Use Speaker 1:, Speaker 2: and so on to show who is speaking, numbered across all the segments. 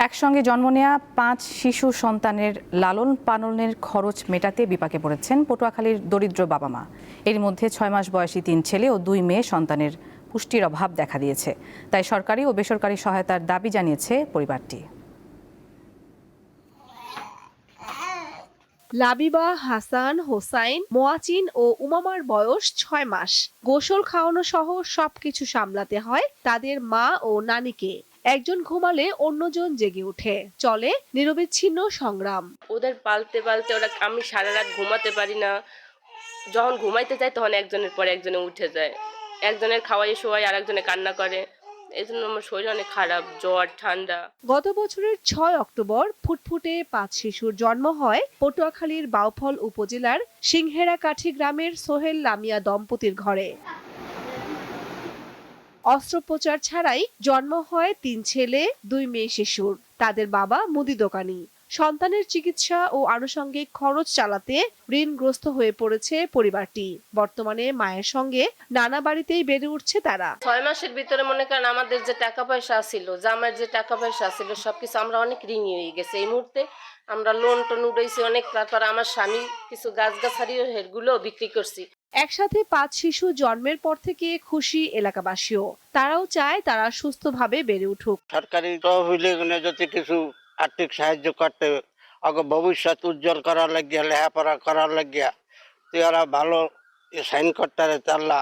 Speaker 1: একসঙ্গে জন্ম নেয়া ৫ শিশু সন্তানের লালন পালনের খরচ মেটাতে বিপাকে পড়েছেন পটুয়াখালীর দরিদ্র বাবা মা। এর মধ্যে ৬ মাস বয়সী ৩ ছেলে ও ২ মেয়ে সন্তানের পুষ্টির অভাব দেখা দিয়েছে। তাই সরকারি ও বেসরকারি সহায়তার দাবি জানিয়েছে পরিবারটি।
Speaker 2: লাবিবা, হাসান, হোসাইন, মোয়াচিন ও উমামার বয়স ৬ মাস। গোসল খাওয়ানো সহ সবকিছু সামলাতে হয় তাদের মা ও নানিকে। একজন ঘুমালে অন্যজন জেগে ওঠে, চলে নিরবিচ্ছিন্ন সংগ্রাম।
Speaker 3: ওদের পালতে পালতে আমি সারা রাত ঘুমাতে পারি না। যখন ঘুমাইতে যাই তখন একজনের পরে একজনে উঠে যায়, একজনের খাওয়াই শোয়াই আর একজনে কান্না করে। এই জন্য আমার শরীর অনেক খারাপ, জ্বর ঠান্ডা।
Speaker 2: গত বছরের ৬ অক্টোবর ফুটফুটে ৫ শিশুর জন্ম হয় পটুয়াখালীর বাউফল উপজেলার সিংহেরাকাঠি গ্রামের সোহেল লামিয়া দম্পতির ঘরে। অস্ত্রোপচার ছাড়াই জন্ম হয় ৩ ছেলে ২ মেয়ে শিশুর। তাদের বাবা মুদি দোকানি। সন্তানের চিকিৎসা ও আনুষঙ্গিক খরচ চালাতে ঋণগ্রস্ত হয়ে পড়েছে পরিবারটি। বর্তমানে মায়ের সঙ্গে নানা বাড়িতেই বেড়ে উঠছে তারা।
Speaker 3: ৬ মাসের ভিতরে মনে করেন আমাদের যে টাকা পয়সা ছিল, জামার যে টাকা পয়সা ছিল, সবকিছু আমরা অনেক ঋণী হয়ে গেছে। এই মুহূর্তে আমরা লোন টোন উঠাইছি অনেক। তারপর আমার স্বামী কিছু গাছগাছালি হেরগুলো বিক্রি করছি।
Speaker 2: একসাথে ৫ শিশু জন্মের পর থেকে খুশি এলাকাবাসীও। তারাও চায় তারা সুস্থভাবে বেড়ে উঠুক।
Speaker 4: সরকারি তহবিলে যদি কিছু আর্থিক সাহায্য করতে, আগে ভবিষ্যৎ উজ্জ্বল করার লাগিয়া, লেখাপড়া করার লাগিয়া তারা ভালো সাইন করতে তাল্লা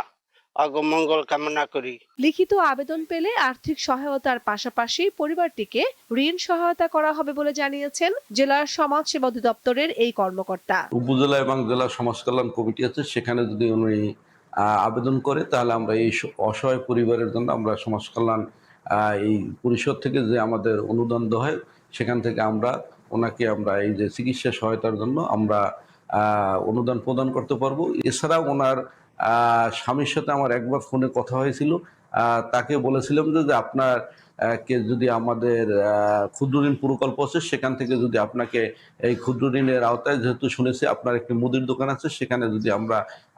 Speaker 4: আগে মঙ্গল কামনা করি।
Speaker 2: লিখিত আবেদন পেলে আর্থিক সহায়তার পাশাপাশি পরিবারটিকে ঋণ সহায়তা করা হবে বলে জানিয়েছেন জেলার সমাজ সেবা অধিদপ্তরের এই কর্মকর্তা।
Speaker 5: উপজেলা এবং জেলা সমাজ কল্যাণ কমিটি আছে, সেখানে যদি উনি আবেদন করে তাহলে আমরা এই অসহায় পরিবারের জন্য আমরা সমাজ কল্যাণ এই পরিষদ থেকে যে আমাদের অনুদান দেওয়া হয় সেখান থেকে আমরা ওনাকে আমরা এই যে চিকিৎসা সহায়তার জন্য আমরা অনুদান প্রদান করতে পারবো। এছাড়াও ওনার স্বামীর সাথে আমার একবার ফোনে কথা হয়েছিল। তাকে বলেছিলাম যে আপনার কে যদি আমাদের ক্ষুদ্র ঋণ প্রকল্প আছে সেখান থেকে যদি আপনাকে এই ক্ষুদ্র ঋণের আওতায়, যেহেতু শুনেছি আপনার একটি মুদির দোকান আছে, সেখানে যদি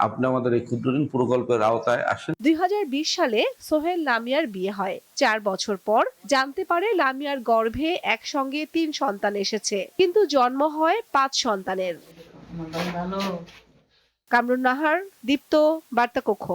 Speaker 5: আপনি আমাদের এই ক্ষুদ্র ঋণ প্রকল্পের আওতায় আসেন।
Speaker 2: ২০২০ সালে সোহেল লামিয়ার বিয়ে হয়। ৪ বছর পর জানতে পারে লামিয়ার গর্ভে একসঙ্গে ৩ সন্তান এসেছে, কিন্তু জন্ম হয় ৫ সন্তানের। কামরুন নাহার, দীপ্ত, বার্তা কক্ষ।